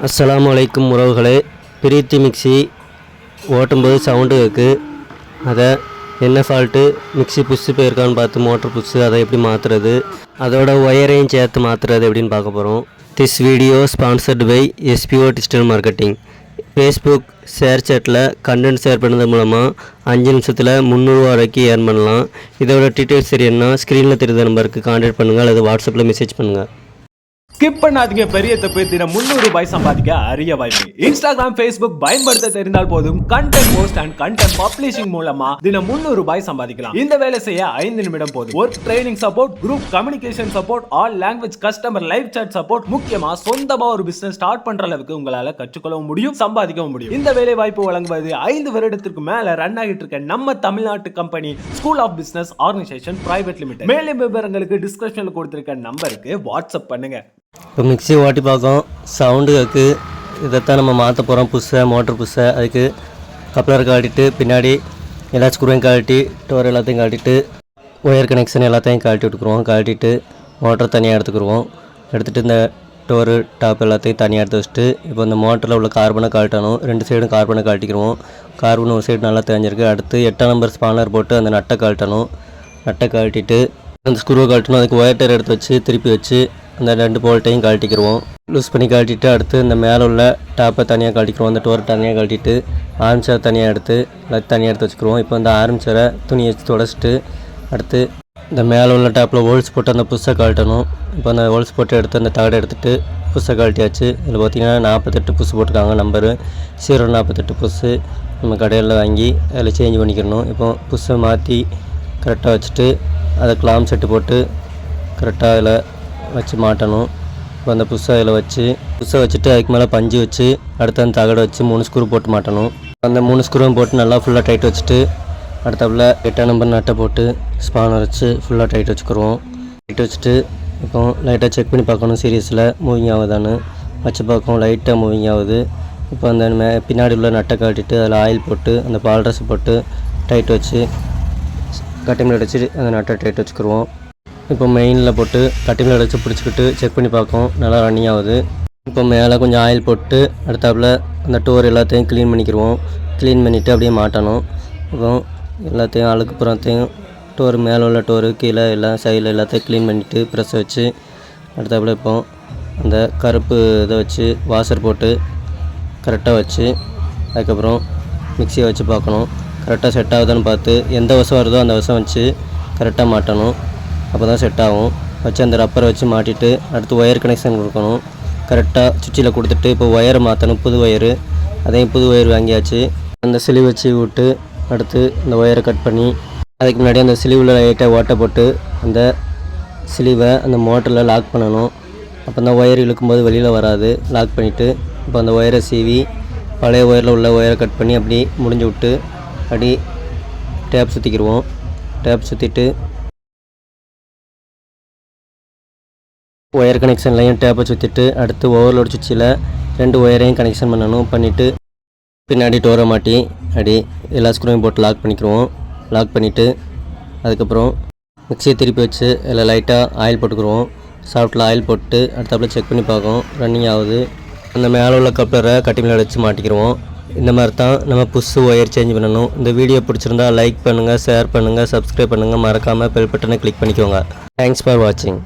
அஸ்ஸலாமு அலைக்கும் உறவுகளே. பிரீத்தி மிக்சி ஓட்டும்போது சவுண்டு இருக்குது. அதை என்ன ஃபால்ட்டு, மிக்சி புஷ்ஷு போயிருக்கான்னு பார்த்து மோட்ரு புஷ்ஷு அதை எப்படி மாற்றுறது, அதோட ஒயரையும் சேர்த்து மாற்றுறது எப்படின்னு பார்க்க போகிறோம். This video sponsored by SPO digital marketing. Facebook share சேட்டில் கண்டென்ட் ஷேர் பண்ணது மூலமாக 5 நிமிஷத்தில் 300 வரைக்கும் ஏர்ன் பண்ணலாம். இதோட டீட்டெயில்ஸ் தெரியணும்னா ஸ்க்ரீனில் தெரிந்த நம்பருக்கு கான்டாக்ட் பண்ணுங்கள் அல்லது வாட்ஸ்அப்பில் மெசேஜ் பண்ணுங்கள். ஸ்கிப் பண்ணாதீங்க. பெரிய தப்பு. தினம் 300 ரூபாய் சம்பாதிக்க அரிய வாய்ப்பு. இன்ஸ்டாகிராம், ஃபேஸ்புக் பயன்படுத்த தெரிந்தால் போதும். Content post and content publishing மூலமா தினம் 300 ரூபாய் சம்பாதிக்கலாம். இந்த வேலை செய்ய 5 நிமிடம் போதும். Work training support, group communication support, all language customer live chat support, முக்கியமா சொந்தமா ஒரு பிசினஸ் ஸ்டார்ட் பண்ற அளவுக்கு உங்களால கற்றுக்கொள்ளவும் முடியும், சம்பாதிக்கவும் முடியும். இந்த வேலை வாய்ப்பு வழங்குவது 5 வருடத்திற்கு மேல ரன் ஆகிட்டு இருக்க நம்ம தமிழ்நாட்டு company school of business organisation private limited. மேலும் விவரங்களுக்கு டிஸ்கிரிப்ஷன்ல கொடுத்திருக்க நம்பருக்கு வாட்ஸ்அப் பண்ணுங்க. இப்போ மிக்சி ஓட்டி பார்க்கும், சவுண்டு கேட்கு. இதைத்தான் நம்ம மாற்ற போகிறோம். புஷ்ஷை, மோட்ரு புஷ்ஷை. அதுக்கு கப்ளர் கழட்டிட்டு பின்னாடி எல்லா ஸ்க்ரூவையும் கழட்டி டோர் எல்லாத்தையும் கழட்டிட்டு ஒயர் கனெக்ஷன் எல்லாத்தையும் கழட்டி விட்டுக்குருவோம். கழட்டிட்டு மோட்டர் தனியாக எடுத்துக்கிடுவோம். எடுத்துகிட்டு இந்த டோரு டாப் எல்லாத்தையும் தனியாக எடுத்து வச்சுட்டு இப்போ இந்த மோட்டரில் உள்ள கார்பனை கழட்டணும். 2 சைடும் கார்பனை கழட்டிக்கிடுவோம். கார்பன் ஒரு சைடு நல்லா தெரிஞ்சிருக்கு. அடுத்து 8ஆம் நம்பர் ஸ்பானர் போட்டு அந்த நட்டை கழட்டணும். நட்டை கழட்டிட்டு அந்த ஸ்க்ரூவை கழட்டணும். அதுக்கு ஒயர் டயர் எடுத்து வச்சு திருப்பி வச்சு அந்த 2 போல்ட்டையும் கழட்டிக்கிடுவோம். லூஸ் பண்ணி கழட்டிட்டு அடுத்து இந்த மேலே உள்ள டாப்பை தனியாக கழட்டிக்கிடுவோம். அந்த டோரை தனியாக கழட்டிட்டு ஆர்ம்சேரை தனியாக எடுத்து எல்லாத்தையும் தனியாக எடுத்து வச்சுக்கிடுவோம். இப்போ இந்த ஆர்ம்சேரை துணி வச்சு தொடச்சிட்டு அடுத்து இந்த மேலே உள்ள டாப்பில் ஹோல்ஸ் போட்டு அந்த புஷ்ஷை கழட்டணும். இப்போ அந்த ஹோல்ஸ் போட்டு எடுத்து அந்த தகடை எடுத்துகிட்டு புஷ்ஷை கழட்டியாச்சு. இதில் பார்த்திங்கன்னா 48 புஷ் போட்டிருக்காங்க. நம்பரு 048 புஷ்ஷு நம்ம கடையில் வாங்கி அதில் சேஞ்ச் பண்ணிக்கிடணும். இப்போ புஷ்ஷை மாற்றி கரெக்டாக வச்சுட்டு அதை கிளாம் செட்டு போட்டு கரெக்டாக அதில் வச்சு மாட்டணும். இப்போ அந்த புஷ்ஷை அதில் புஷ்ஷை வச்சுட்டு அதுக்கு மேலே பஞ்சு வச்சு அடுத்து அந்த தகடை வச்சு 3 ஸ்க்ரூ போட்டு மாட்டணும். அந்த 3 ஸ்க்ரூவும் போட்டு நல்லா ஃபுல்லாக டைட் வச்சுட்டு அடுத்தப்பில் 8ஆம் நம்பர் நட்டை போட்டு ஸ்பானர் வச்சு ஃபுல்லாக டைட் வச்சுக்கிடுவோம். டைட் வச்சுட்டு இப்போ லைட்டாக செக் பண்ணி பார்க்கணும் சீரியஸில் மூவிங் ஆகுதான்னு. வச்சு பார்க்கணும், லைட்டாக மூவிங் ஆகுது. இப்போ அந்த பின்னாடி உள்ள நட்டை கட்டிட்டு அதில் ஆயில் போட்டு அந்த பால் ட்ரெஸ் போட்டு டைட் வச்சு கட்டிங் பிளேட் வச்சு அந்த நட்டை டைட் வச்சுக்கிடுவோம். இப்போ மெயினில் போட்டு கட்டிங் பிளேட் வச்சு பிடிச்சிக்கிட்டு செக் பண்ணி பார்க்கும், நல்லா ரன்னிங் ஆகுது. இப்போ மேலே கொஞ்சம் ஆயில் போட்டு அடுத்தாப்பில் அந்த டோர் எல்லாத்தையும் க்ளீன் பண்ணிக்கிடுவோம். க்ளீன் பண்ணிவிட்டு அப்படியே மாட்டணும். இப்போ எல்லாத்தையும் அழுக்கு புறத்தையும் டோர் மேலே உள்ள டோரு கீழே எல்லாம் சைடில் எல்லாத்தையும் க்ளீன் பண்ணிவிட்டு ப்ரெஸ் வச்சு அடுத்தாப்பில் இப்போ அந்த கருப்பு இதை வச்சு வாஷர் போட்டு கரெக்டாக வச்சு அதுக்கப்புறம் மிக்சியை வச்சு பார்க்கணும். கரெக்டாக செட் ஆகுதான்னு பார்த்து எந்த வசம் வருதோ அந்த வசம் வச்சு கரெக்டாக மாட்டணும். அப்போ தான் செட் ஆகும். வச்சு அந்த ரப்பரை வச்சு மாட்டிட்டு அடுத்து ஒயர் கனெக்ஷன் கொடுக்கணும். கரெக்டாக சுவிட்சில் கொடுத்துட்டு இப்போ ஒயரை மாற்றணும். புது ஒயரு, அதையும் புது ஒயர் வாங்கியாச்சு. அந்த சிலிவ் வச்சு விட்டு அடுத்து அந்த ஒயரை கட் பண்ணி அதுக்கு முன்னாடி அந்த சிலிவில் லைட்டாக ஓட்டை போட்டு அந்த சிலிவை அந்த மோட்டரில் லாக் பண்ணணும். அப்போ அந்த ஒயர் இழுக்கும்போது வெளியில் வராது. லாக் பண்ணிவிட்டு இப்போ அந்த ஒயரை சீவி பழைய ஒயரில் உள்ள ஒயரை கட் பண்ணி அப்படி முடிஞ்சு விட்டு அப்படி டேப் சுற்றிக்கிடுவோம். டேப் சுற்றிட்டு ஒயர் கனெக்ஷன்லையும் டேப்பை சுற்றிட்டு அடுத்து ஓவர்லோட் சுவிட்சில் 2 ஒயரையும் கனெக்ஷன் பண்ணணும். பண்ணிவிட்டு பின்னாடி டோரை மாட்டி அப்படி எல்லா ஸ்க்ரூவையும் போட்டு லாக் பண்ணிக்கிடுவோம். லாக் பண்ணிவிட்டு அதுக்கப்புறம் மிக்சியை திருப்பி வச்சு அதில் லைட்டாக ஆயில் போட்டுக்கிடுவோம். சாஃப்ட்டில் ஆயில் போட்டு அடுத்தாப்பில் செக் பண்ணி பார்க்கும், ரன்னிங் ஆகுது. அந்த மேலே உள்ள கப்ளரை கட்டிங் வச்சு மாட்டிக்கிடுவோம். இந்த மாதிரி தான் நம்ம புஷ்ஷு ஒயர் சேஞ்ச் பண்ணணும். இந்த வீடியோ பிடிச்சிருந்தா லைக் பண்ணுங்கள், ஷேர் பண்ணுங்கள், சப்ஸ்கிரைப் பண்ணுங்கள். மறக்காமல் பெல் பட்டனை கிளிக் பண்ணிக்கோங்க. தேங்க்ஸ் ஃபார் வாட்சிங்.